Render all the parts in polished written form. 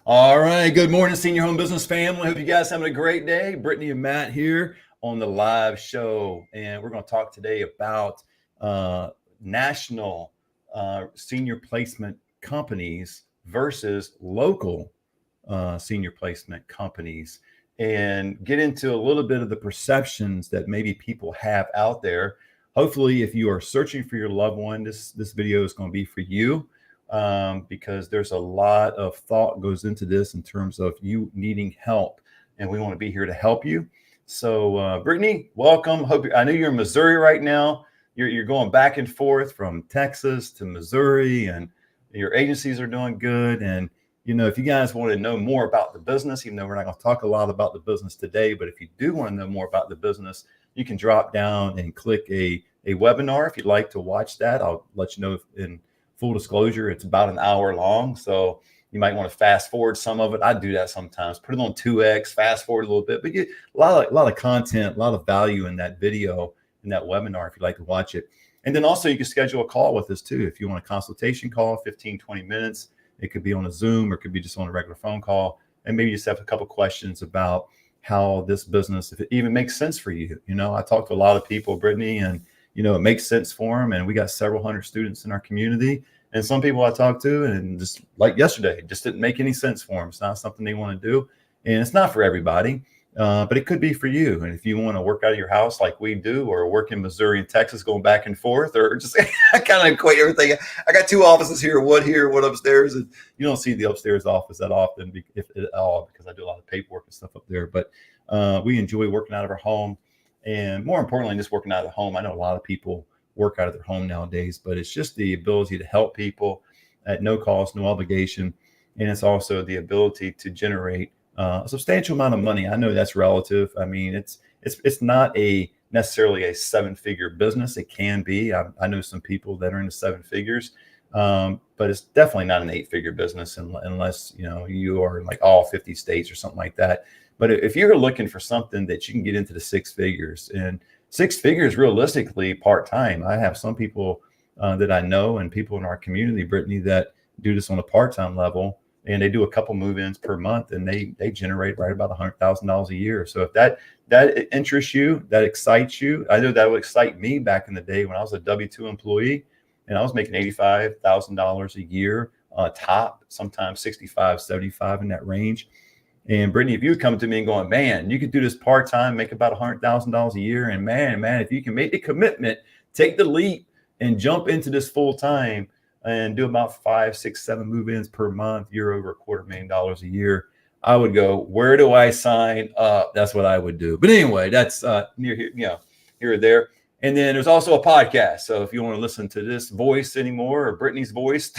All right. Good morning, Senior Home Business family. Hope you guys having a great day. Brittany and Matt here on the live show. And we're going to talk today about national senior placement companies versus local senior placement companies, and get into a little bit of the perceptions that maybe people have out there. Hopefully, if you are searching for your loved one, this video is going to be for you. Because there's a lot of thought goes into this in terms of you needing help, and we want to be here to help you. So, Brittany, welcome. I know you're in Missouri right now. You're going back and forth from Texas to Missouri, and your agencies are doing good. And if you guys want to know more about the business, even though we're not going to talk a lot about the business today, but if you do want to know more about the business, you can drop down and click a webinar if you'd like to watch that. I'll let you know in full disclosure, it's about an hour long, so you might want to fast forward some of it. I do that sometimes. Put it on 2x, fast forward a little bit, but get a lot of content, a lot of value in that video, in that webinar if you'd like to watch it. And then also you can schedule a call with us too. If you want a consultation call, 15, 20 minutes, it could be on a Zoom or it could be just on a regular phone call. And maybe you just have a couple questions about how this business, if it even makes sense for you. I talk to a lot of people, Brittany, and it makes sense for them. And we got several hundred students in our community. And some people I talked to, and just like yesterday, it just didn't make any sense for them. It's not something they want to do. And it's not for everybody, but it could be for you. And if you want to work out of your house like we do, or work in Missouri and Texas going back and forth, or just I kind of equate everything. I got two offices here, one upstairs. And you don't see the upstairs office that often, if at all, because I do a lot of paperwork and stuff up there. But we enjoy working out of our home. And more importantly, just working out of the home. I know a lot of people work out of their home nowadays, but it's just the ability to help people at no cost, no obligation. And it's also the ability to generate a substantial amount of money. I know that's relative. I mean, it's not necessarily a seven-figure business. It can be. I know some people that are in the seven figures, but it's definitely not an eight-figure business unless you are in like all 50 states or something like that. But if you're looking for something that you can get into the six figures, and six figures realistically part-time, I have some people that I know and people in our community, Brittany, that do this on a part-time level, and they do a couple move-ins per month, and they generate right about $100,000 a year. So if that interests you, that excites you, I know that would excite me back in the day when I was a W-2 employee, and I was making $85,000 a year top, sometimes 65, 75 in that range. And Brittany, if you would come to me and going, man, you could do this part-time, make about $100,000 a year. And man, if you can make the commitment, take the leap and jump into this full-time and do about 5, 6, 7 move-ins per month, you're over $250,000 a year. I would go, where do I sign up? That's what I would do. But anyway, that's near here, here or there. And then there's also a podcast. So if you want to listen to this voice anymore, or Brittany's voice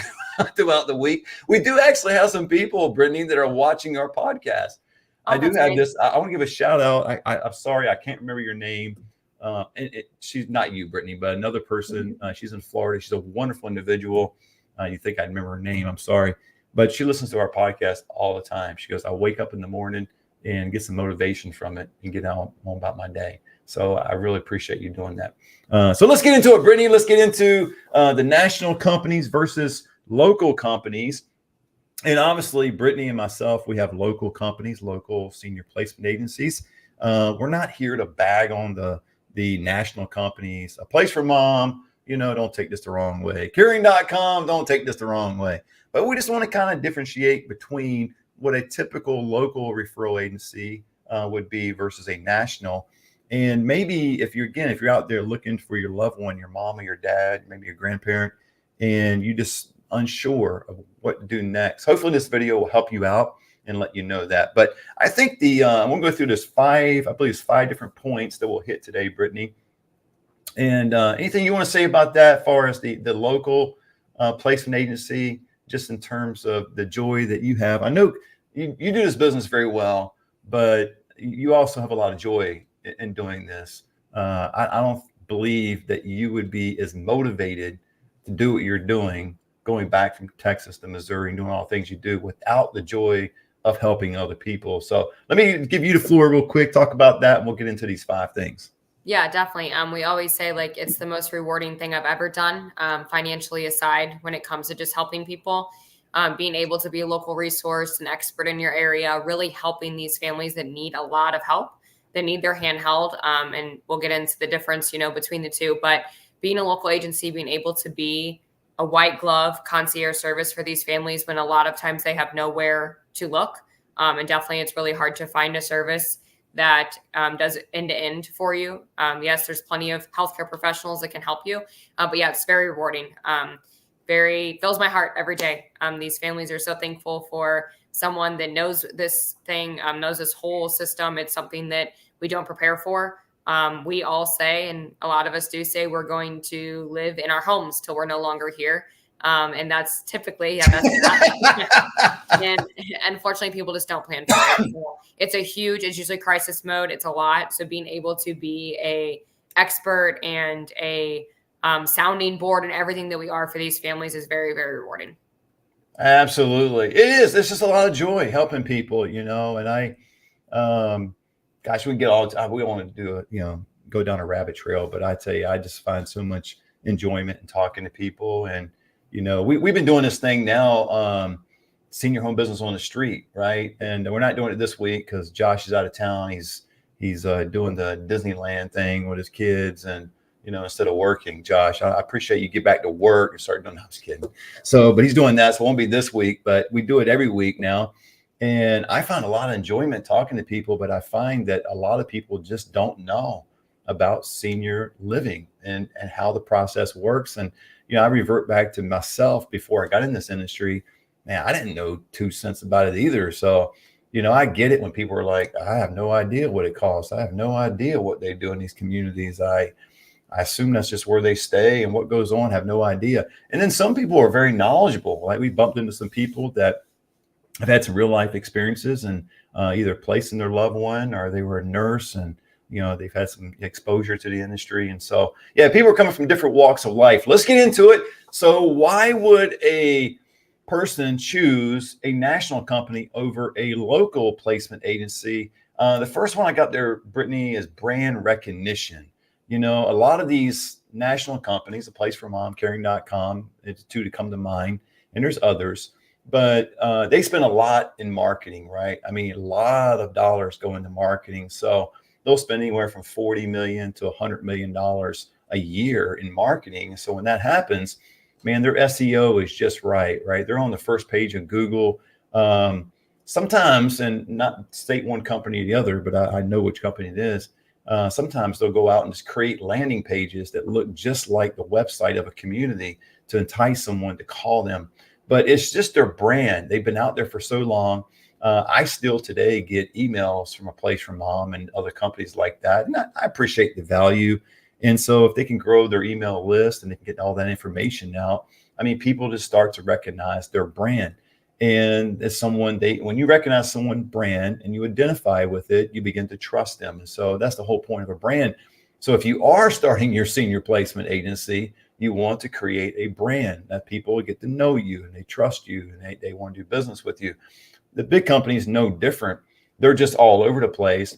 throughout the week, we do actually have some people, Brittany, that are watching our podcast. I do have this. I want to give a shout out. I'm sorry, I can't remember your name. She's not you, Brittany, but another person. She's in Florida. She's a wonderful individual. You think I'd remember her name? I'm sorry, but she listens to our podcast all the time. She goes, I wake up in the morning and get some motivation from it and get on about my day. So I really appreciate you doing that. So let's get into it, Brittany. Let's get into the national companies versus local companies. And obviously, Brittany and myself, we have local companies, local senior placement agencies. We're not here to bag on the national companies. A Place for Mom, don't take this the wrong way. Curing.com, don't take this the wrong way. But we just want to kind of differentiate between what a typical local referral agency would be versus a national. And maybe if you're out there looking for your loved one, your mom or your dad, maybe your grandparent, and you just unsure of what to do next, hopefully this video will help you out and let you know that. But I think I'm going to go through this I believe it's 5 different points that we'll hit today, Brittany. And anything you want to say about that as far as the local placement agency, just in terms of the joy that you have? I know you do this business very well, but you also have a lot of joy in doing this. I don't believe that you would be as motivated to do what you're doing, going back from Texas to Missouri and doing all the things you do, without the joy of helping other people. So let me give you the floor real quick, talk about that, and we'll get into these 5 things. Yeah, definitely. We always say it's the most rewarding thing I've ever done, financially aside, when it comes to just helping people. being able to be a local resource, an expert in your area, really helping these families that need a lot of help, that need their hand held. And we'll get into the difference, between the two. But being a local agency, being able to be a white glove concierge service for these families when a lot of times they have nowhere to look. And definitely it's really hard to find a service that does end to end for you. Yes, there's plenty of healthcare professionals that can help you. But yeah, it's very rewarding. Very fills my heart every day. These families are so thankful for someone that knows this thing, knows this whole system. It's something that we don't prepare for. We all say, and a lot of us do say, we're going to live in our homes till we're no longer here. And that's typically, and unfortunately people just don't plan for it. So it's usually crisis mode. It's a lot. So being able to be a expert and a sounding board and everything that we are for these families is very, very rewarding. Absolutely. It is. There's just a lot of joy helping people, and I, gosh, we can get we want to do it, go down a rabbit trail, but I tell you, I just find so much enjoyment in talking to people. And, we've been doing this thing now, senior home business on the street. Right. And we're not doing it this week because Josh is out of town. He's doing the Disneyland thing with his kids. And, instead of working, Josh, I appreciate you get back to work and start doing. I was kidding. So, but he's doing that. So it won't be this week, but we do it every week now. And I find a lot of enjoyment talking to people, but I find that a lot of people just don't know about senior living and how the process works. And, I revert back to myself before I got in this industry. Man, I didn't know 2 cents about it either. So, I get it when people are like, I have no idea what it costs. I have no idea what they do in these communities. I assume that's just where they stay and what goes on. Have no idea. And then some people are very knowledgeable. Like we bumped into some people that have had some real life experiences and either placing their loved one or they were a nurse and, they've had some exposure to the industry. And so, yeah, people are coming from different walks of life. Let's get into it. So why would a person choose a national company over a local placement agency? The first one I got there, Brittany, is brand recognition. A lot of these national companies, a place for mom, caring.com, it's two to come to mind, and there's others, but they spend a lot in marketing, right? I mean, a lot of dollars go into marketing. So they'll spend anywhere from $40 million to $100 million a year in marketing. So when that happens, man, their SEO is just right? They're on the first page of Google. Sometimes, and not state one company or the other, but I know which company it is. Sometimes they'll go out and just create landing pages that look just like the website of a community to entice someone to call them. But it's just their brand. They've been out there for so long. I still today get emails from a place for mom and other companies like that. And I appreciate the value. And so if they can grow their email list and they can get all that information out, I mean, people just start to recognize their brand. And as when you recognize someone's brand and you identify with it, you begin to trust them. And so that's the whole point of a brand. So if you are starting your senior placement agency, you want to create a brand that people get to know you and they trust you and they want to do business with you. The big companies, no different. They're just all over the place.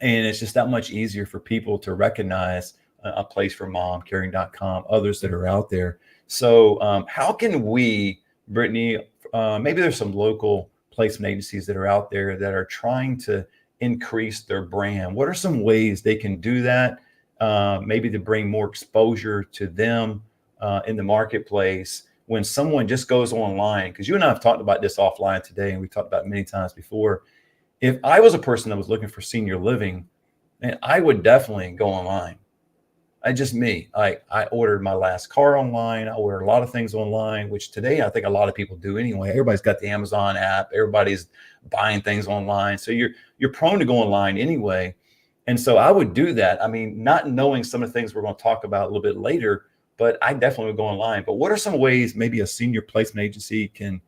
And it's just that much easier for people to recognize a place for mom, caring.com, others that are out there. So how can we, Brittany, maybe there's some local placement agencies that are out there that are trying to increase their brand. What are some ways they can do that? Maybe to bring more exposure to them in the marketplace when someone just goes online, because you and I have talked about this offline today, and we talked about it many times before. If I was a person that was looking for senior living, and I would definitely go online. Just me. I ordered my last car online. I ordered a lot of things online, which today I think a lot of people do anyway. Everybody's got the Amazon app. Everybody's buying things online. So you're prone to go online anyway. And so I would do that. I mean, not knowing some of the things we're going to talk about a little bit later, but I definitely would go online. But what are some ways maybe a senior placement agency can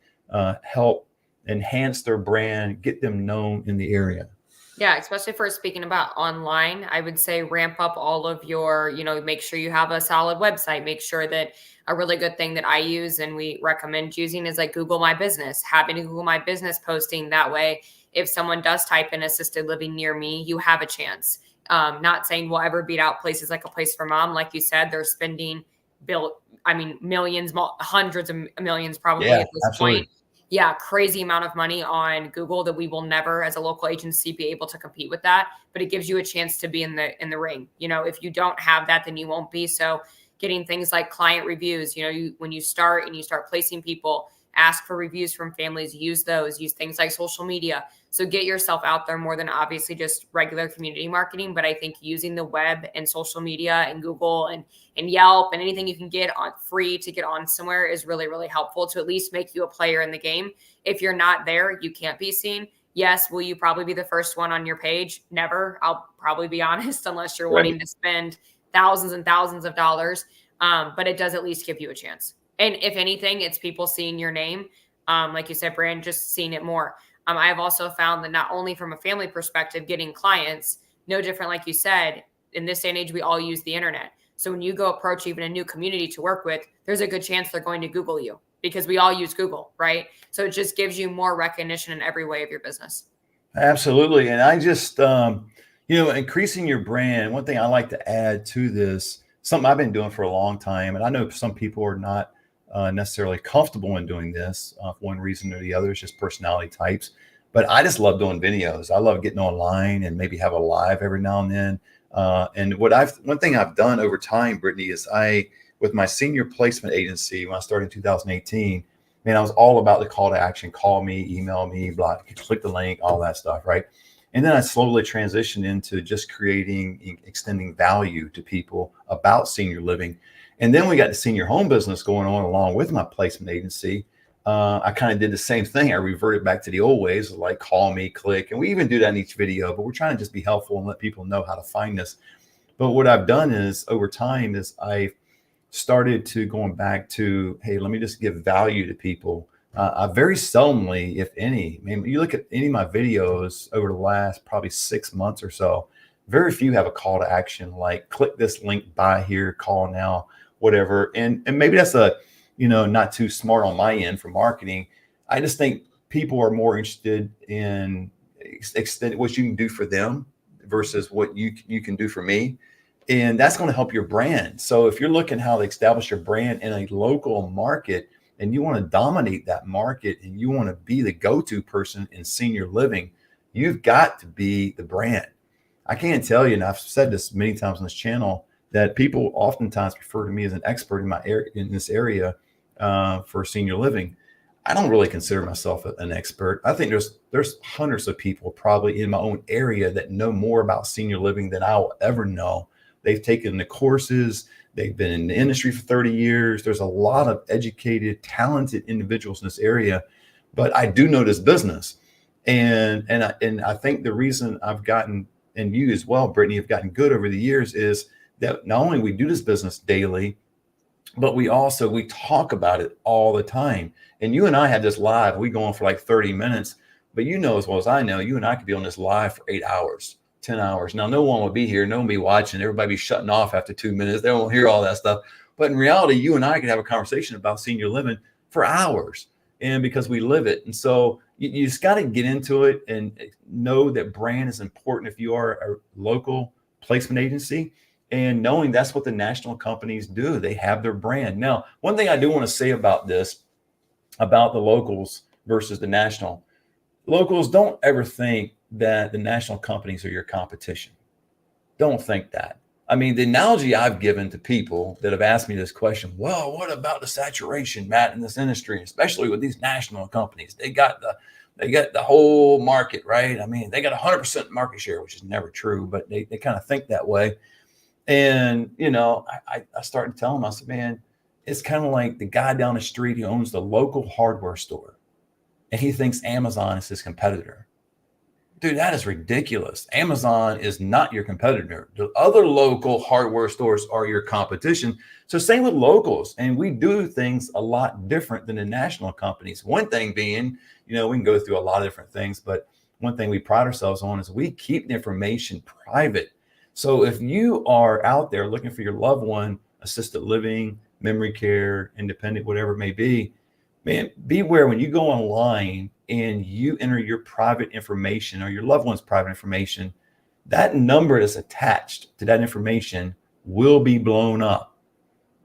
help enhance their brand, get them known in the area? Yeah, especially for speaking about online, I would say ramp up all of your, make sure you have a solid website. Make sure that a really good thing that I use and we recommend using is like Google My Business, having a Google My Business posting. That way, if someone does type in assisted living near me, you have a chance. Not saying we'll ever beat out places like a place for mom. Like you said, they're spending millions, hundreds of millions probably Yeah, at this absolutely. point. Yeah, crazy amount of money on Google that we will never, as a local agency, be able to compete with that. But it gives you a chance to be in the ring. If you don't have that, then you won't be. So getting things like client reviews, when you start placing people, ask for reviews from families, use things like social media. So get yourself out there more than obviously just regular community marketing. But I think using the web and social media and Google and Yelp and anything you can get on free to get on somewhere is really, really helpful to at least make you a player in the game. If you're not there, you can't be seen. Yes, will you probably be the first one on your page? Never. I'll probably be honest, unless you're wanting to spend thousands and thousands of dollars. But it does at least give you a chance. And if anything, it's people seeing your name. Like you said, Brand, just seeing it more. I've also found that not only from a family perspective, getting clients, no different, like you said, in this day and age, we all use the internet. So when you go approach even a new community to work with, there's a good chance they're going to Google you because we all use Google, right? So it just gives you more recognition in every way of your business. Absolutely. And I just, increasing your brand, one thing I like to add to this, something I've been doing for a long time, and I know some people are not necessarily comfortable in doing this for one reason or the other. It's just personality types. But I just love doing videos. I love getting online and maybe have a live every now and then. And one thing I've done over time, Brittany, is with my senior placement agency, when I started in 2018, man, I was all about the call to action, call me, email me, blah, click the link, all that stuff. Right. And then I slowly transitioned into just extending value to people about senior living. And then we got the senior home business going on along with my placement agency. I kind of did the same thing. I reverted back to the old ways, like call me, click. And we even do that in each video, but we're trying to just be helpful and let people know how to find us. But what I've done is over time is I've started to going back to, hey, let me just give value to people. I very seldomly, if any, you look at any of my videos over the last probably 6 months or so, very few have a call to action like click this link, buy here, call now, whatever. And maybe that's not too smart on my end for marketing. I just think people are more interested in extend what you can do for them versus what you can do for me. And that's going to help your brand. So if you're looking how to establish your brand in a local market and you want to dominate that market and you want to be the go-to person in senior living, you've got to be the brand. I can't tell you, and I've said this many times on this channel, that people oftentimes refer to me as an expert in in this area for senior living. I don't really consider myself an expert. I think there's hundreds of people probably in my own area that know more about senior living than I will ever know. They've taken the courses. They've been in the industry for 30 years. There's a lot of educated, talented individuals in this area, but I do know this business. And I think the reason I've gotten, and you as well, Brittany, have gotten good over the years is that not only we do this business daily, but we talk about it all the time. And you and I had this live, we go on for like 30 minutes, but you know as well as I know, you and I could be on this live for 8 hours, 10 hours. Now, no one will be here. No one will be watching. Everybody be shutting off after 2 minutes. They won't hear all that stuff. But in reality, you and I could have a conversation about senior living for hours, and because we live it. And so you just got to get into it and know that brand is important if you are a local placement agency. And knowing that's what the national companies do, they have their brand. Now, one thing I do want to say about this, about the locals versus the national, locals, don't ever think that the national companies are your competition. Don't think that. I mean, the analogy I've given to people that have asked me this question, well, what about the saturation, Matt, in this industry, especially with these national companies? They got the whole market, right? I mean, they got 100% market share, which is never true, but they kind of think that way. And, I started telling them, I said, man, it's kind of like the guy down the street who owns the local hardware store and he thinks Amazon is his competitor. Dude, that is ridiculous. Amazon is not your competitor. The other local hardware stores are your competition. So same with locals. And we do things a lot different than the national companies. One thing being, we can go through a lot of different things, but one thing we pride ourselves on is we keep the information private. So if you are out there looking for your loved one, assisted living, memory care, independent, whatever it may be, man, beware when you go online and you enter your private information or your loved one's private information, that number that's attached to that information will be blown up.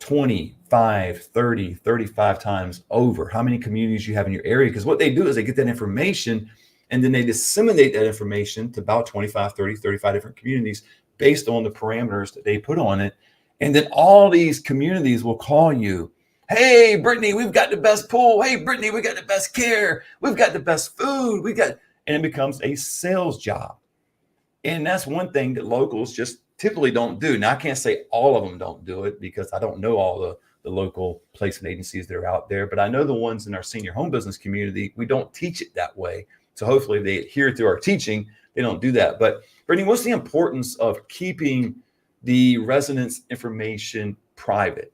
25, 30, 35 times over how many communities you have in your area. Because what they do is they get that information and then they disseminate that information to about 25, 30, 35 different communities based on the parameters that they put on it. And then all these communities will call you. Hey, Brittany, we've got the best pool. Hey, Brittany, we got the best care. We've got the best food. And it becomes a sales job. And that's one thing that locals just typically don't do. Now, I can't say all of them don't do it because I don't know all the local placement agencies that are out there, but I know the ones in our senior home business community, we don't teach it that way. So hopefully they adhere to our teaching. They don't do that. But Brittany, what's the importance of keeping the residents' information private?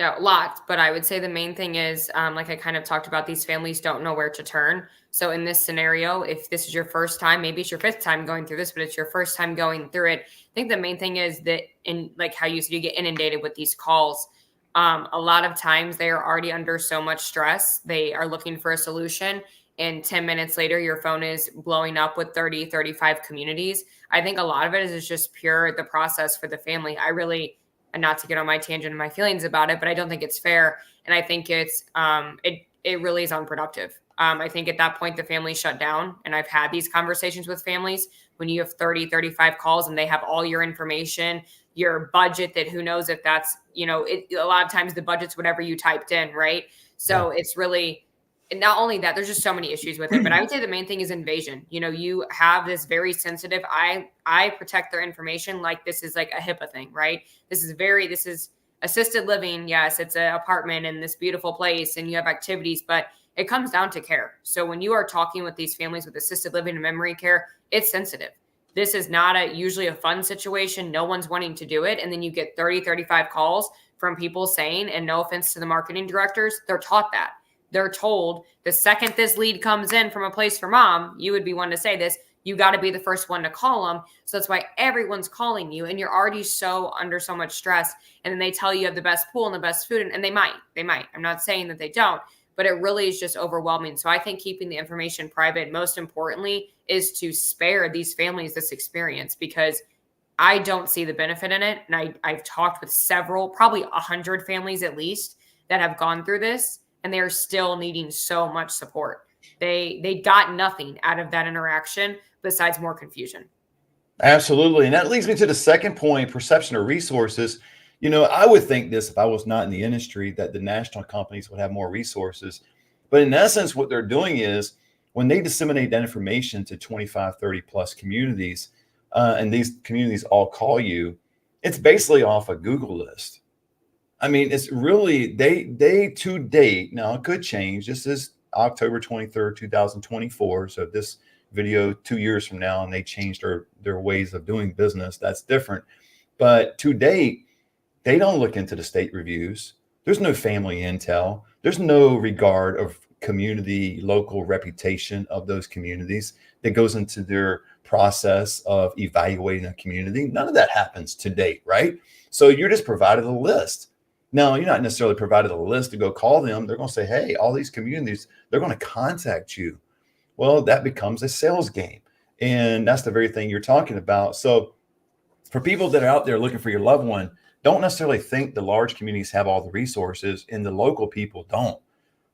Yeah, lots. But I would say the main thing is, like I kind of talked about, these families don't know where to turn. So in this scenario, if this is your first time, maybe it's your fifth time going through this, but it's your first time going through it. I think the main thing is that, in like how you said, you get inundated with these calls. A lot of times they are already under so much stress. They are looking for a solution. And 10 minutes later, your phone is blowing up with 30, 35 communities. I think a lot of it is just pure the process for the family. I really, and not to get on my tangent and my feelings about it, but I don't think it's fair. And I think it's, it really is unproductive. I think at that point, the family shut down. And I've had these conversations with families when you have 30, 35 calls and they have all your information, your budget, that who knows if that's, a lot of times the budget's whatever you typed in, right? So It's really, and not only that, there's just so many issues with it, but I would say the main thing is invasion. You have this very sensitive, I protect their information like this is like a HIPAA thing, right? This is assisted living. Yes, it's an apartment in this beautiful place and you have activities, but it comes down to care. So when you are talking with these families with assisted living and memory care, it's sensitive. This is not usually a fun situation. No one's wanting to do it. And then you get 30, 35 calls from people saying, and no offense to the marketing directors, they're taught that. They're told the second this lead comes in from a place for mom, you would be one to say this, you got to be the first one to call them. So that's why everyone's calling you and you're already under so much stress. And then they tell you have the best pool and the best food. And they might. I'm not saying that they don't, but it really is just overwhelming. So I think keeping the information private, most importantly, is to spare these families this experience, because I don't see the benefit in it. And I've talked with several, probably 100 families at least, that have gone through this. And they're still needing so much support. They got nothing out of that interaction besides more confusion. Absolutely. And that leads me to the second point, perception of resources. I would think this if I was not in the industry, that the national companies would have more resources. But in essence, what they're doing is when they disseminate that information to 25, 30 plus communities, and these communities all call you, it's basically off a Google list. I mean, it's really, they to date, now it could change. This is October 23rd, 2024. So if this video 2 years from now and they changed their ways of doing business, that's different. But to date, they don't look into the state reviews. There's no family intel. There's no regard of community, local reputation of those communities that goes into their process of evaluating a community. None of that happens to date, right? So you're just provided a list. Now, you're not necessarily provided a list to go call them. They're going to say, hey, all these communities, they're going to contact you. Well, that becomes a sales game. And that's the very thing you're talking about. So for people that are out there looking for your loved one, don't necessarily think the large communities have all the resources and the local people don't.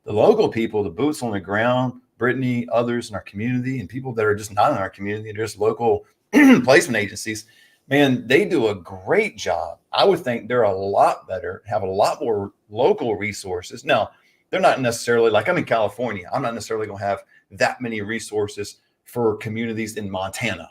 The local people, the boots on the ground, Brittany, others in our community, and people that are just not in our community, they're just local placement agencies, man, they do a great job. I would think they're a lot better, have a lot more local resources. Now, they're not necessarily, like I'm in California, I'm not necessarily going to have that many resources for communities in Montana.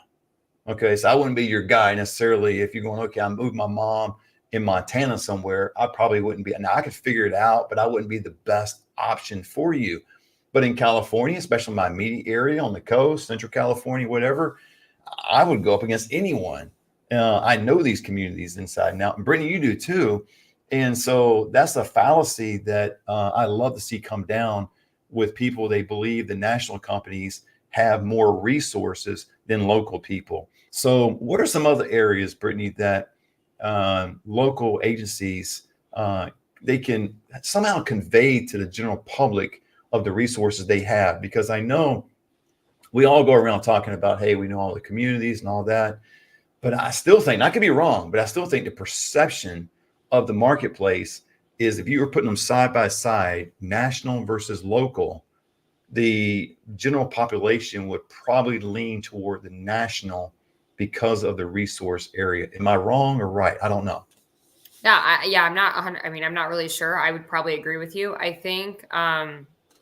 Okay, so I wouldn't be your guy necessarily if you're going, okay, I moved my mom in Montana somewhere. I probably wouldn't be. Now, I could figure it out, but I wouldn't be the best option for you. But in California, especially my immediate area on the coast, Central California, whatever, I would go up against anyone. I know these communities inside and out, and Brittany, you do too. And so that's a fallacy that I love to see come down with people. They believe the national companies have more resources than local people. So what are some other areas, Brittany, that local agencies, they can somehow convey to the general public of the resources they have? Because I know we all go around talking about, hey, we know all the communities and all that. But I still think, I could be wrong, but I still think the perception of the marketplace is if you were putting them side by side, national versus local, the general population would probably lean toward the national because of the resource area. Am I wrong or right? I don't know. Yeah, I'm not. I mean, I'm not really sure. I would probably agree with you. I think,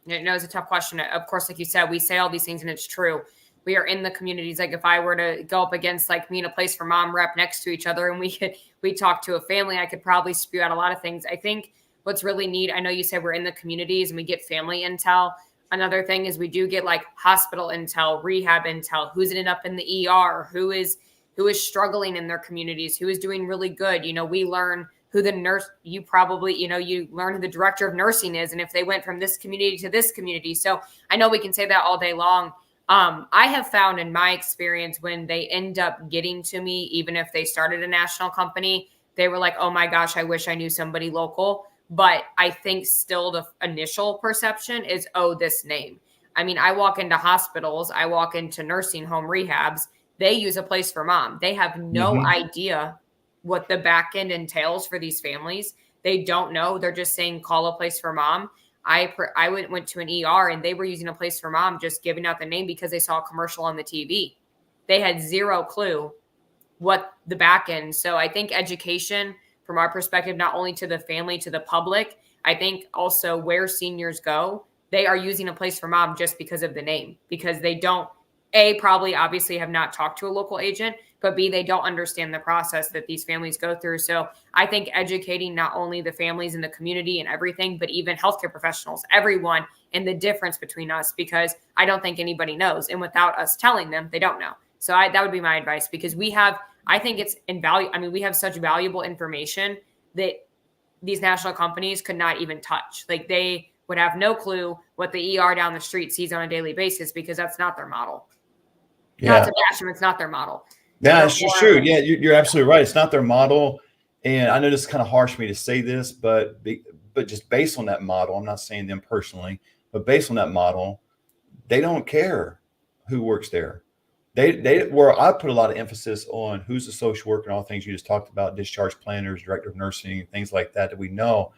it's a tough question. Of course, like you said, we say all these things and it's true. We are in the communities. Like if I were to go up against like me and a place for mom rep next to each other and we talk to a family, I could probably spew out a lot of things. I think what's really neat, I know you said we're in the communities and we get family intel. Another thing is we do get like hospital intel, rehab intel, who's ended up in the ER, who is struggling in their communities, who is doing really good. We learn who the nurse, you learn who the director of nursing is, and if they went from this community to this community. So I know we can say that all day long. I have found in my experience when they end up getting to me, even if they started a national company, they were like, oh my gosh, I wish I knew somebody local. But I think still the initial perception is, oh, this name. I mean, I walk into hospitals, I walk into nursing home rehabs, they use a place for mom. They have no idea what the back end entails for these families. They don't know. They're just saying, call a place for mom. I went to an ER and they were using a place for mom, just giving out the name because they saw a commercial on the TV. They had zero clue what the back end. So I think education from our perspective, not only to the family, to the public, I think also where seniors go, they are using a place for mom just because of the name, because they don't, probably obviously have not talked to a local agent, but B, they don't understand the process that these families go through. So I think educating not only the families in the community and everything, but even healthcare professionals, everyone, and the difference between us, because I don't think anybody knows. And without us telling them, they don't know. So that would be my advice, because I think it's invaluable. I mean, we have such valuable information that these national companies could not even touch. Like they would have no clue what the ER down the street sees on a daily basis, because that's not their model. Yeah. Not to bash them, it's not their model. Yeah, it's true. Yeah, you're absolutely right. It's not their model. And I know this is kind of harsh for me to say this, but just based on that model, I'm not saying them personally, but based on that model, they don't care who works there. Where I put a lot of emphasis on who's the social worker and all the things you just talked about, discharge planners, director of nursing, things like that we know.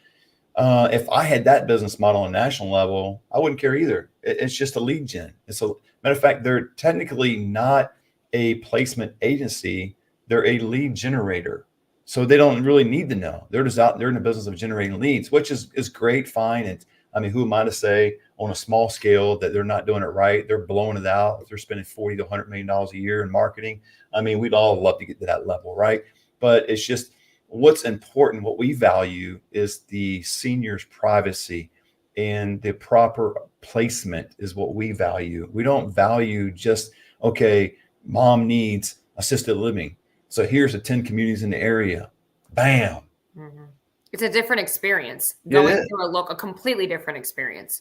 If I had that business model on a national level, I wouldn't care either. It's just a lead gen. It's a matter of fact, they're technically not a placement agency. They're a lead generator. So they don't really need to know. They're just out there in the business of generating leads, which is great, fine. And I mean, who am I to say on a small scale that they're not doing it right? They're blowing it out. If they're spending $40 to $100 million a year in marketing, I mean, we'd all love to get to that level, right? But it's just what's important, what we value is the senior's privacy, and the proper placement is what we value. We don't value just, okay, mom needs assisted living, so here's the 10 communities in the area. Bam. Mm-hmm. It's a different experience. Going through a completely different experience.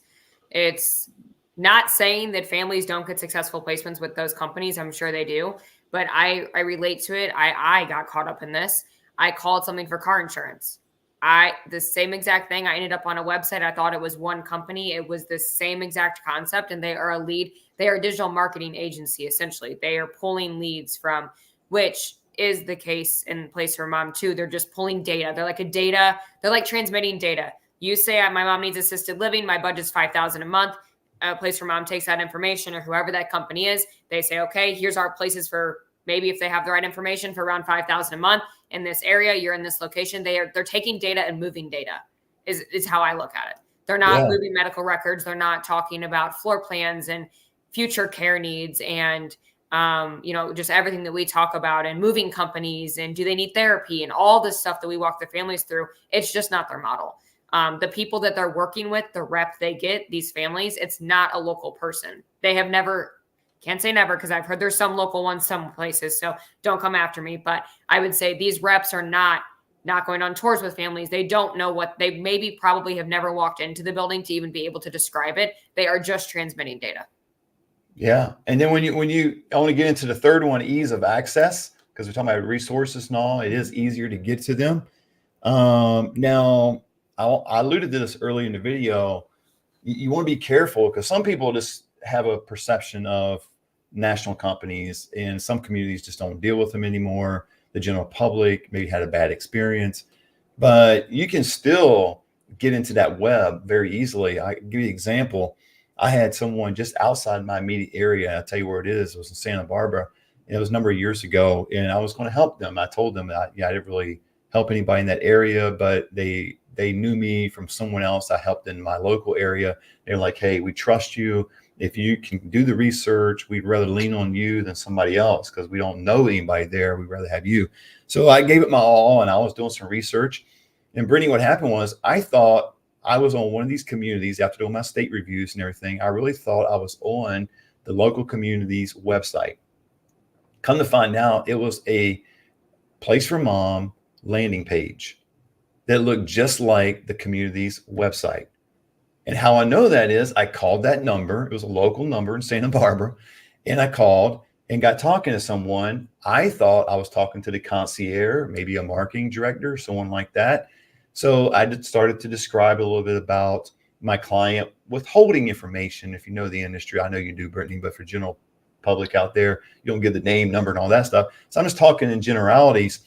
It's not saying that families don't get successful placements with those companies. I'm sure they do, but I relate to it. I got caught up in this. I called something for car insurance. The same exact thing. I ended up on a website. I thought it was one company. It was the same exact concept. And they are they are a digital marketing agency, essentially. They are pulling leads from, which is the case in Place for Mom too. They're just pulling data. They're like transmitting data. You say my mom needs assisted living. My budget's $5,000 a month. Place for Mom takes that information, or whoever that company is. They say, okay, here's our places for, maybe if they have the right information, for around $5,000 a month in this area. You're in this location. They're taking data and moving data is how I look at it. They're not moving medical records. They're not talking about floor plans and future care needs and just everything that we talk about, and moving companies, and do they need therapy, and all this stuff that we walk the families through. It's just not their model. The people that they're working with, the rep they get, these families, it's not a local person. They have never, can't say never, because I've heard there's some local ones some places, so don't come after me. But I would say these reps are not going on tours with families. They don't know what they probably have never walked into the building to even be able to describe it. They are just transmitting data. Yeah. And then when you want to get into the third one, ease of access, because we're talking about resources and all, it is easier to get to them. Now, I alluded to this early in the video. You want to be careful, because some people just have a perception of national companies, and some communities just don't deal with them anymore. The general public maybe had a bad experience. but you can still get into that web very easily. I give you an example. I had someone just outside my immediate area. I'll tell you where it is. It was in Santa Barbara. It was a number of years ago, and I was going to help them. I told them that, I didn't really help anybody in that area, but they knew me from someone else I helped in my local area. They're like, hey, we trust you. If you can do the research, we'd rather lean on you than somebody else because we don't know anybody there. We'd rather have you. So I gave it my all, and I was doing some research. And Brittany, what happened was I thought I was on one of these communities after doing my state reviews and everything. I really thought I was on the local community's website. Come to find out, it was a Place for Mom landing page that looked just like the community's website. And how I know that is I called that number. It was a local number in Santa Barbara. And I called and got talking to someone. I thought I was talking to the concierge, maybe a marketing director, someone like that. So I started to describe a little bit about my client withholding information. If you know the industry, I know you do, Brittany, but for general public out there, you don't give the name, number, and all that stuff. So I'm just talking in generalities.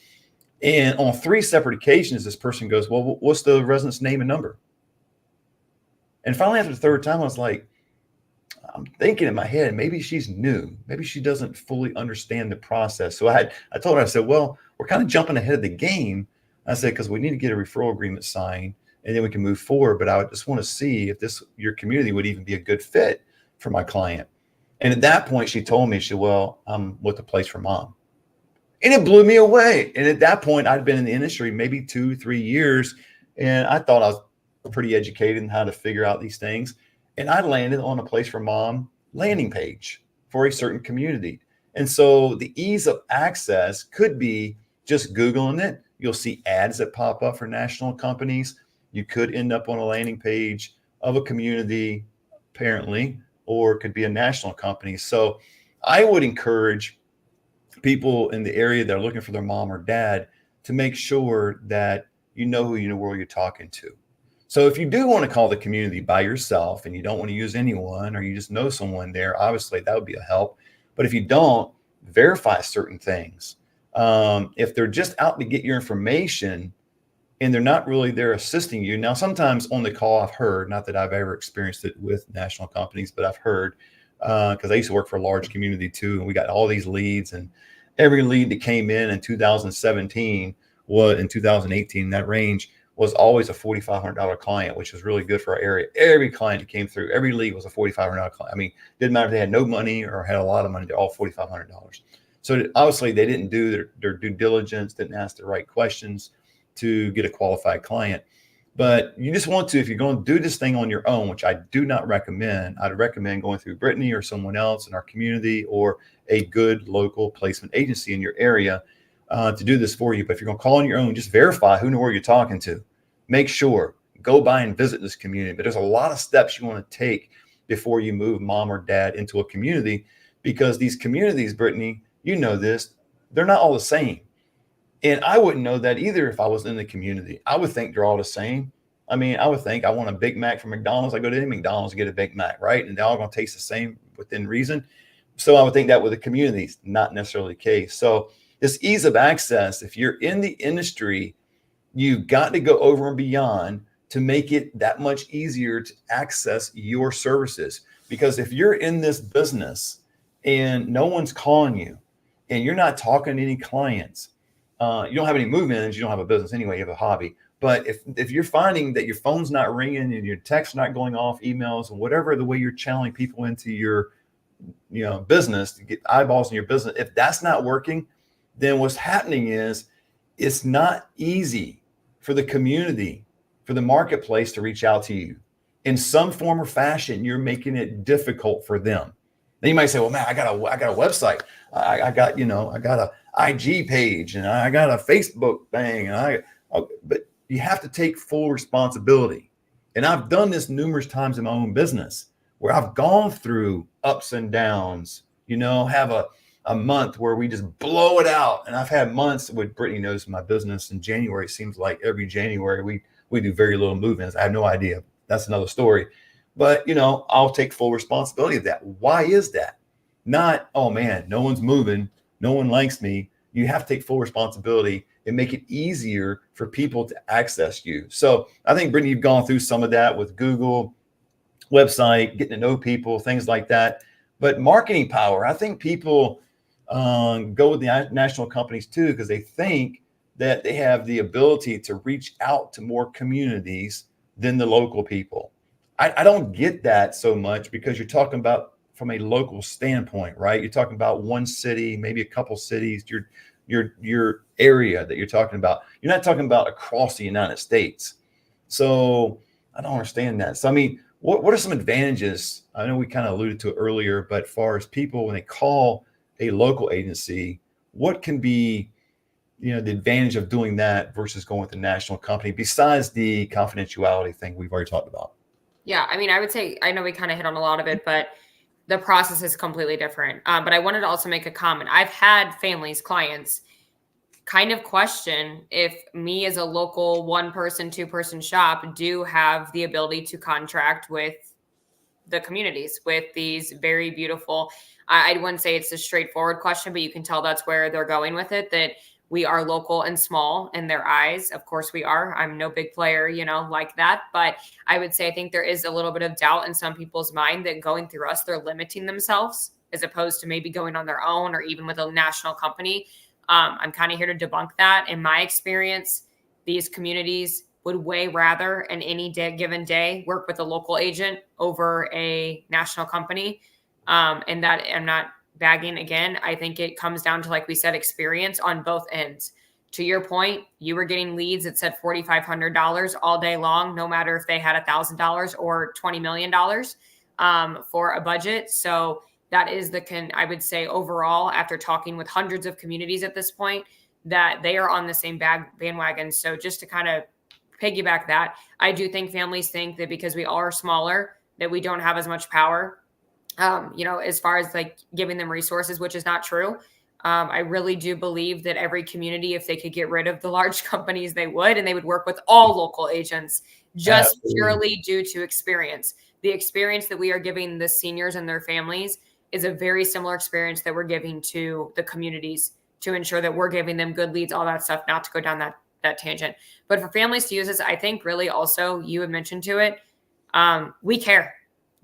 And on 3 separate occasions, this person goes, well, what's the resident's name and number? And finally, after the 3rd time, I was like, I'm thinking in my head, maybe she's new. Maybe she doesn't fully understand the process. So I told her, I said, well, we're kind of jumping ahead of the game. I said, because we need to get a referral agreement signed and then we can move forward. But I just want to see if your community would even be a good fit for my client. And at that point, she told me, she said, well, I'm with the Place for Mom. And it blew me away. And at that point, I'd been in the industry maybe 2-3 years. And I thought I was pretty educated in how to figure out these things. And I landed on a Place for Mom landing page for a certain community. And so the ease of access could be just Googling it. You'll see ads that pop up for national companies. You could end up on a landing page of a community, apparently, or it could be a national company. So I would encourage people in the area that are looking for their mom or dad to make sure that you know who you're talking to. So if you do want to call the community by yourself and you don't want to use anyone, or you just know someone there, obviously that would be a help. But if you don't, verify certain things. If they're just out to get your information and they're not really there assisting you. Now, sometimes on the call I've heard, not that I've ever experienced it with national companies, but I've heard, because I used to work for a large community too, and we got all these leads, and every lead that came in 2017 was in 2018, that range was always a $4,500 client, which was really good for our area. Every client that came through, every lead was a $4,500 client. I mean, didn't matter if they had no money or had a lot of money, they're all $4,500. So obviously they didn't do their due diligence, didn't ask the right questions to get a qualified client. But you just want to, if you're going to do this thing on your own, which I do not recommend, I'd recommend going through Brittany or someone else in our community or a good local placement agency in your area to do this for you. But if you're going to call on your own, just verify who and where you're talking to. Make sure, go by and visit this community. But there's a lot of steps you want to take before you move mom or dad into a community, because these communities, Brittany, you know this, they're not all the same. And I wouldn't know that either if I was in the community. I would think they're all the same. I mean, I would think I want a Big Mac from McDonald's. I go to any McDonald's and get a Big Mac, right? And they're all going to taste the same within reason. So I would think that with the communities, not necessarily the case. So this ease of access, if you're in the industry, you've got to go over and beyond to make it that much easier to access your services. Because if you're in this business and no one's calling you and you're not talking to any clients, you don't have any move-ins, you don't have a business anyway, you have a hobby. But if you're finding that your phone's not ringing and your text's not going off, emails, and whatever the way you're channeling people into your business to get eyeballs in your business, if that's not working, then what's happening is it's not easy for the community, for the marketplace to reach out to you. In some form or fashion, you're making it difficult for them. Then you might say, well, man, I got a website. I got a IG page and I got a Facebook thing. But you have to take full responsibility. And I've done this numerous times in my own business where I've gone through ups and downs, have a month where we just blow it out. And I've had months, what Brittany knows in my business, in January, it seems like every January we do very little movements. I have no idea. That's another story. But, I'll take full responsibility of that. Why is that? Not, oh man, no one's moving. No one likes me. You have to take full responsibility and make it easier for people to access you. So I think, Brittany, you've gone through some of that with Google, website, getting to know people, things like that. But marketing power, I think people go with the national companies too, because they think that they have the ability to reach out to more communities than the local people. I don't get that so much, because you're talking about from a local standpoint, right? You're talking about one city, maybe a couple cities, your area that you're talking about. You're not talking about across the United States. So I don't understand that. So I mean, what are some advantages? I know we kind of alluded to it earlier, but as far as people, when they call a local agency, what can be, the advantage of doing that versus going with a national company, besides the confidentiality thing we've already talked about? Yeah, I mean, I would say, I know we kind of hit on a lot of it, but the process is completely different. But I wanted to also make a comment. I've had families, clients kind of question if me as a local 1-person, 2-person shop do have the ability to contract with the communities, with these very beautiful, I wouldn't say it's a straightforward question, but you can tell that's where they're going with it, that we are local and small in their eyes. Of course we are. I'm no big player, like that. But I would say I think there is a little bit of doubt in some people's mind that going through us, they're limiting themselves as opposed to maybe going on their own or even with a national company. I'm kind of here to debunk that. In my experience, these communities would way rather in any given day work with a local agent over a national company. And that, I'm not bagging again. I think it comes down to, like we said, experience on both ends. To your point, you were getting leads that said $4,500 all day long, no matter if they had $1,000 or $20 million for a budget. So that is I would say overall, after talking with hundreds of communities at this point, that they are on the same bandwagon. So just to kind of piggyback that, I do think families think that because we are smaller, that we don't have as much power, as far as like giving them resources, which is not true. I really do believe that every community, if they could get rid of the large companies, they would, and they would work with all local agents, just purely due to experience. The experience that we are giving the seniors and their families is a very similar experience that we're giving to the communities, to ensure that we're giving them good leads, all that stuff, not to go down that tangent. But for families to use this, I think really also, you had mentioned to it, we care.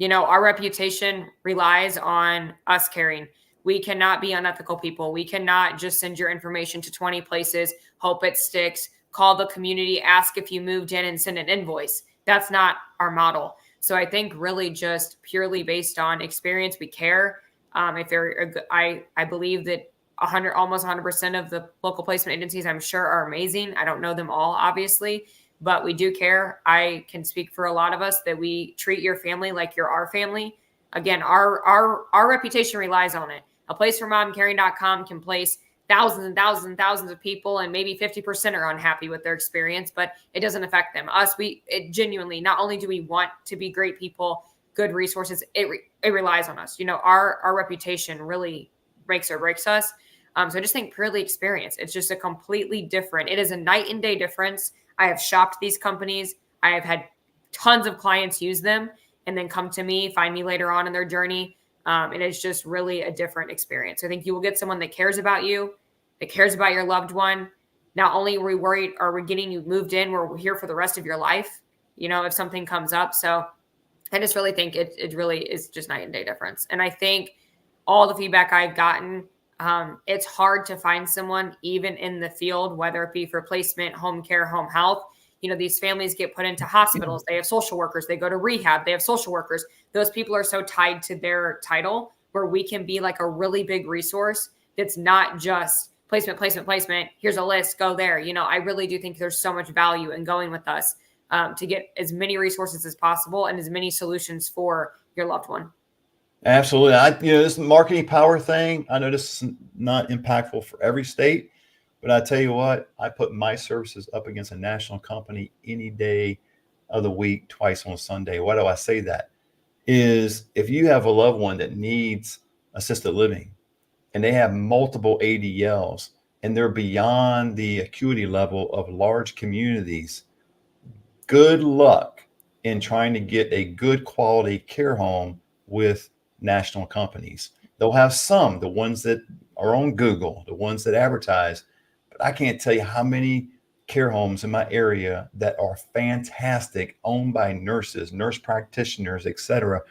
Our reputation relies on us caring. We cannot be unethical people. We cannot just send your information to 20 places, hope it sticks, call the community, ask if you moved in, and send an invoice. That's not our model. So I think really just purely based on experience, we care. I believe that almost 100% of the local placement agencies, I'm sure, are amazing. I don't know them all, obviously, but we do care. I can speak for a lot of us that we treat your family like you're our family. Again, our reputation relies on it. A placeformomcaring.com can place thousands and thousands and thousands of people, and maybe 50% are unhappy with their experience, but it doesn't affect them. It genuinely, not only do we want to be great people, good resources, it relies on us. Our reputation really makes or breaks us. So I just think purely experience. It's just a completely different. It is a night and day difference. I have shopped these companies. I have had tons of clients use them and then come to me, find me later on in their journey. And it's just really a different experience. I think you will get someone that cares about you, that cares about your loved one. Not only are we worried, are we getting you moved in, we're here for the rest of your life, if something comes up. So I just really think it really is just night and day difference. And I think all the feedback I've gotten, it's hard to find someone, even in the field, whether it be for placement, home care, home health. These families get put into hospitals. They have social workers. They go to rehab. They have social workers. Those people are so tied to their title, where we can be like a really big resource that's not just placement, placement, placement. Here's a list. Go there. I really do think there's so much value in going with us to get as many resources as possible and as many solutions for your loved one. Absolutely. This marketing power thing, I know this is not impactful for every state, but I tell you what, I put my services up against a national company any day of the week, twice on Sunday. Why do I say that? Is if you have a loved one that needs assisted living and they have multiple ADLs and they're beyond the acuity level of large communities, good luck in trying to get a good quality care home with national companies. They'll have some, the ones that are on Google, the ones that advertise. I can't tell you how many care homes in my area that are fantastic, owned by nurses, nurse practitioners, etc.,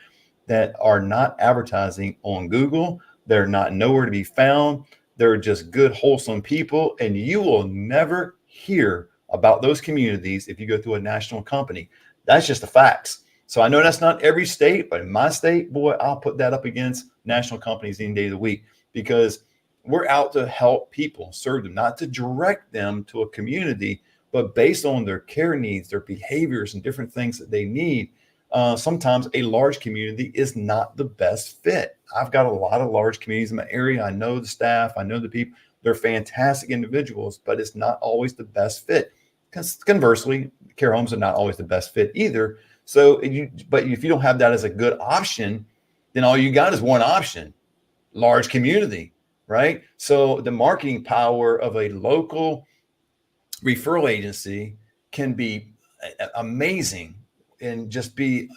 that are not advertising on Google. They're not nowhere to be found. They're just good, wholesome people. And you will never hear about those communities if you go through a national company. That's just the facts. So I know that's not every state, but in my state, boy, I'll put that up against national companies any day of the week, because we're out to help people, serve them, not to direct them to a community, but based on their care needs, their behaviors, and different things that they need. Sometimes a large community is not the best fit. I've got a lot of large communities in my area. I know the staff, I know the people. They're fantastic individuals, but it's not always the best fit. Because conversely, care homes are not always the best fit either. So, but if you don't have that as a good option, then all you got is one option: large community, right? So the marketing power of a local referral agency can be amazing, and just be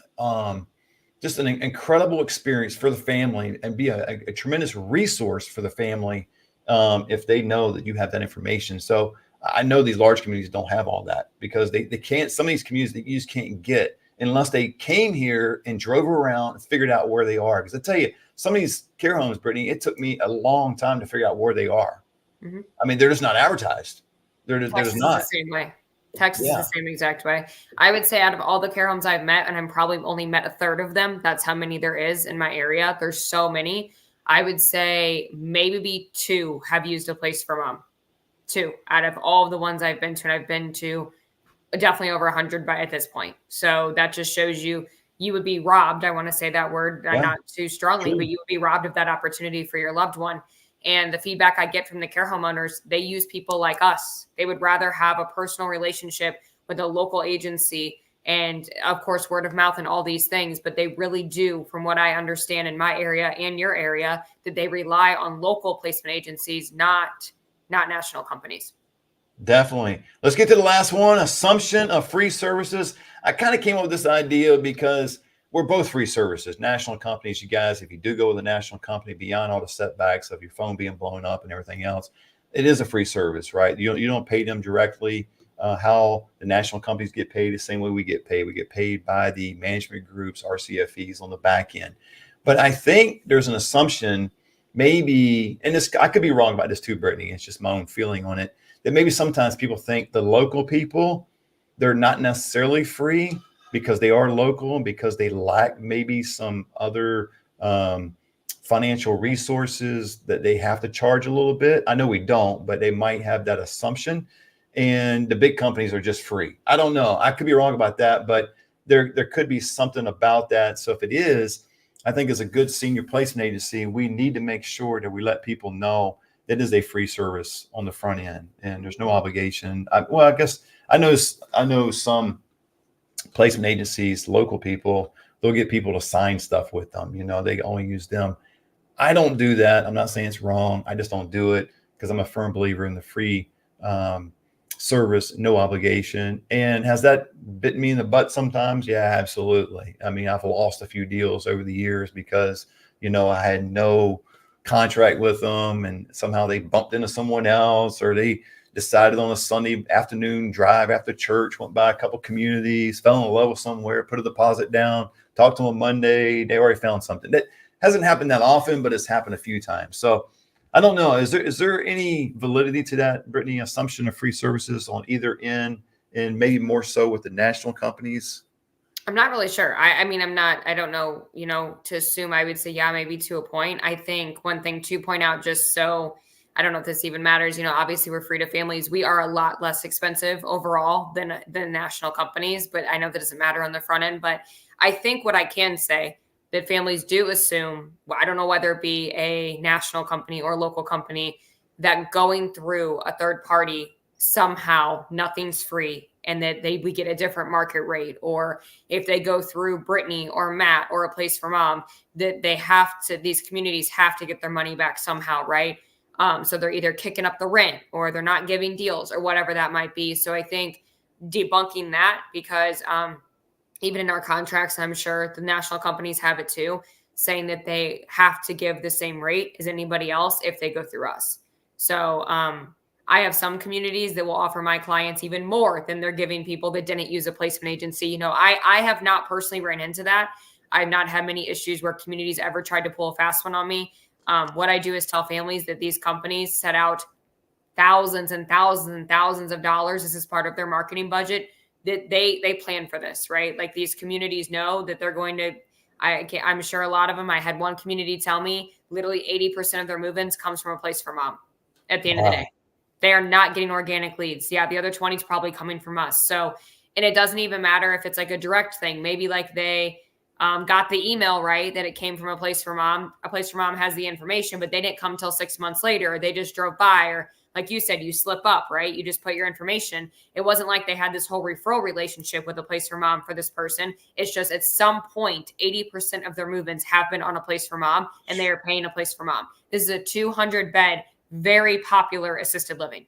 just an incredible experience for the family, and be a tremendous resource for the family if they know that you have that information. So I know these large communities don't have all that, because they can't, some of these communities that you just can't get unless they came here and drove around and figured out where they are. Because I tell you, some of these care homes, Brittany, it took me a long time to figure out where they are. Mm-hmm. I mean, they're just not advertised. There's not. The same way. Texas Yeah. is the same exact way. I would say out of all the care homes I've met, and I'm probably only met a third of them, that's how many there is in my area. There's so many. I would say maybe 2 have used a place for mom. 2 out of all of the ones I've been to, and I've been to definitely over 100 by at this point. So that just shows you would be robbed. I want to say that word not too strongly, True. but you would be robbed of that opportunity for your loved one. And the feedback I get from the care homeowners, they use people like us. They would rather have a personal relationship with a local agency, and of course, word of mouth and all these things. But they really do, from what I understand in my area and your area, that they rely on local placement agencies, not national companies. Definitely. Let's get to the last one: assumption of free services. I kind of came up with this idea because we're both free services, national companies. You guys, if you do go with a national company, beyond all the setbacks of your phone being blown up and everything else, it is a free service, right? You don't pay them directly. How the national companies get paid, the same way we get paid. We get paid by the management groups, RCFEs on the back end. But I think there's an assumption, maybe, and this, I could be wrong about this too, Brittany. It's just my own feeling on it, that maybe sometimes people think the local people, they're not necessarily free because they are local and because they lack maybe some other financial resources that they have to charge a little bit. I know we don't, but they might have that assumption. And the big companies are just free. I don't know. I could be wrong about that, but there could be something about that. So if it is, I think as a good senior placement agency, we need to make sure that we let people know that is a free service on the front end, and there's no obligation. I guess I know some placement agencies, local people, they'll get people to sign stuff with them. They only use them. I don't do that. I'm not saying it's wrong. I just don't do it because I'm a firm believer in the free service, no obligation. And has that bitten me in the butt sometimes? Yeah, absolutely. I mean, I've lost a few deals over the years because, I had no contract with them, and somehow they bumped into someone else, or they decided on a Sunday afternoon drive after church, went by a couple communities, fell in love with somewhere, put a deposit down, talked to them Monday, they already found something. That hasn't happened that often, but it's happened a few times. So I don't know. Is there any validity to that, Brittany, assumption of free services on either end, and maybe more so with the national companies? I'm not really sure. I mean, I don't know, to assume. I would say, yeah, maybe to a point. I think one thing to point out, just so I don't know if this even matters, obviously we're free to families. We are a lot less expensive overall than national companies, but I know that doesn't matter on the front end. But I think what I can say that families do assume, well, I don't know whether it be a national company or local company, that going through a third party, somehow nothing's free, and that we get a different market rate. Or if they go through Brittany or Matt or a place for mom, that these communities have to get their money back somehow, right? So they're either kicking up the rent, or they're not giving deals, or whatever that might be. So I think debunking that, because even in our contracts, I'm sure the national companies have it too, saying that they have to give the same rate as anybody else if they go through us. So I have some communities that will offer my clients even more than they're giving people that didn't use a placement agency. You know, I have not personally ran into that. I've not had many issues where communities ever tried to pull a fast one on me. What I do is tell families that these companies set out thousands and thousands and thousands of dollars. This is part of their marketing budget, that they plan for this, right? Like these communities know that they're going to, I'm sure a lot of them, I had one community tell me literally 80% of their move-ins comes from a place for mom at the end of the day. They are not getting organic leads. Yeah, the other 20 is probably coming from us. So, and it doesn't even matter if it's like a direct thing. Maybe like they got the email right that it came from a place for mom. A place for mom has the information, but they didn't come till 6 months later, or they just drove by, or like you said, you slip up, right? You just put your information. It wasn't like they had this whole referral relationship with a place for mom for this person. It's just at some point, 80% of their move-ins have been on a place for mom, and they are paying a place for mom. This is a 200-bed, very popular assisted living.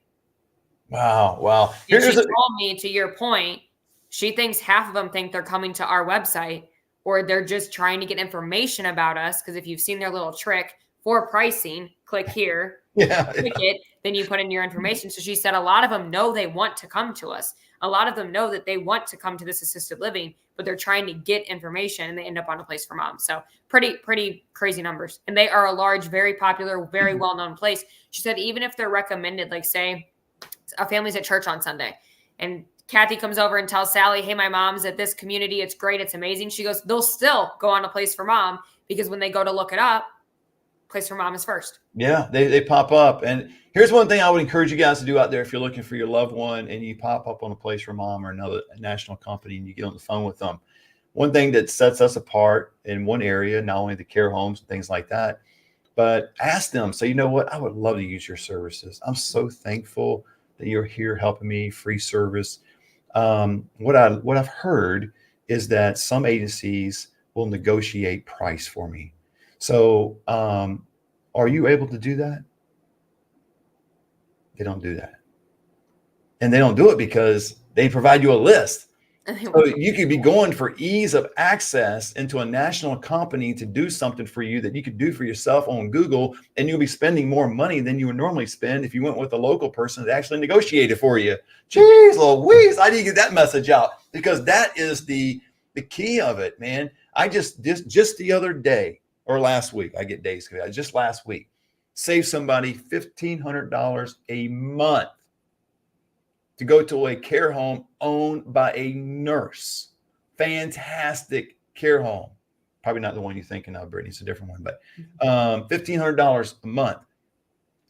Wow. And she told me, to your point, she thinks half of them think they're coming to our website, or they're just trying to get information about us. Because if you've seen their little trick for pricing, click here, click it, then you put in your information. So she said a lot of them know they want to come to us. A lot of them know that they want to come to this assisted living, but they're trying to get information and they end up on a place for mom. So pretty crazy numbers. And they are a large, very popular, very well-known place. She said, even if they're recommended, like say a family's at church on Sunday and Kathy comes over and tells Sally, hey, my mom's at this community. It's great. It's amazing. She goes, they'll still go on a place for mom, because when they go to look it up, place for mom is first. Yeah, they pop up. And here's one thing I would encourage you guys to do out there. If you're looking for your loved one and you pop up on a place for mom or another national company and you get on the phone with them, one thing that sets us apart in one area, not only the care homes and things like that, but ask them, say, you know what, I would love to use your services. I'm so thankful that you're here helping me, free service. What I've heard is that some agencies will negotiate price for me. So are you able to do that? They don't do that. And they don't do it because they provide you a list. So you could be going for ease of access into a national company to do something for you that you could do for yourself on Google, and you'll be spending more money than you would normally spend if you went with a local person that actually negotiated for you. Jeez Louise, I need to get that message out, because that is the key of it, man. I just the other day, or last week, I get days, just last week, saved somebody $1,500 a month to go to a care home owned by a nurse. Fantastic care home. Probably not the one you're thinking of, Brittany. It's a different one, but $1,500 a month.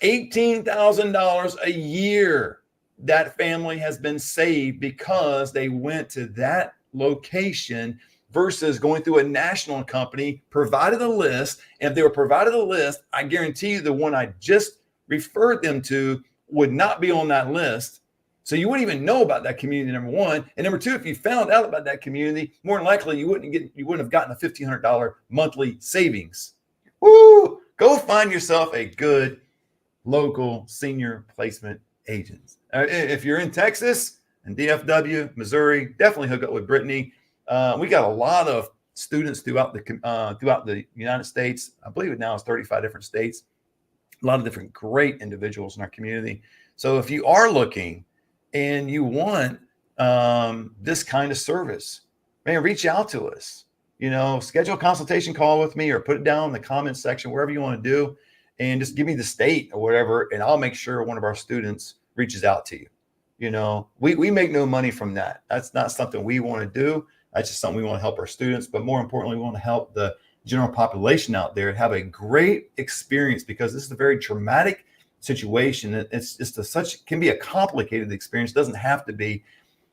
$18,000 a year that family has been saved because they went to that location versus going through a national company, provided a list. And if they were provided a list, I guarantee you the one I just referred them to would not be on that list. So you wouldn't even know about that community, number one. And number two, if you found out about that community, more than likely you wouldn't have gotten a $1,500 monthly savings. Woo! Go find yourself a good local senior placement agent. If you're in Texas and DFW, Missouri, definitely hook up with Brittany. We got a lot of students throughout the United States. I believe it now is 35 different states. A lot of different great individuals in our community. So if you are looking and you want this kind of service, man, reach out to us. Schedule a consultation call with me, or put it down in the comments section, wherever you want to do, and just give me the state or whatever, and I'll make sure one of our students reaches out to you. We make no money from that. That's not something we want to do. That's just something we want to help our students, but more importantly, we want to help the general population out there have a great experience, because this is a very traumatic situation. It's just can be a complicated experience. It doesn't have to be,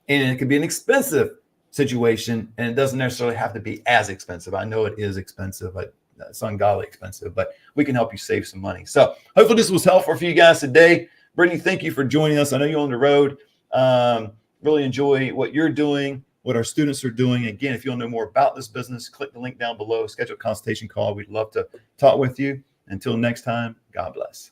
and it can be an expensive situation, and it doesn't necessarily have to be as expensive. I know it is expensive, but it's ungodly expensive, but we can help you save some money. So hopefully this was helpful for you guys today. Brittany, thank you for joining us. I know you're on the road. Really enjoy what you're doing, what our students are doing. Again, if you want to know more about this business, click the link down below, schedule a consultation call. We'd love to talk with you. Until next time, God bless.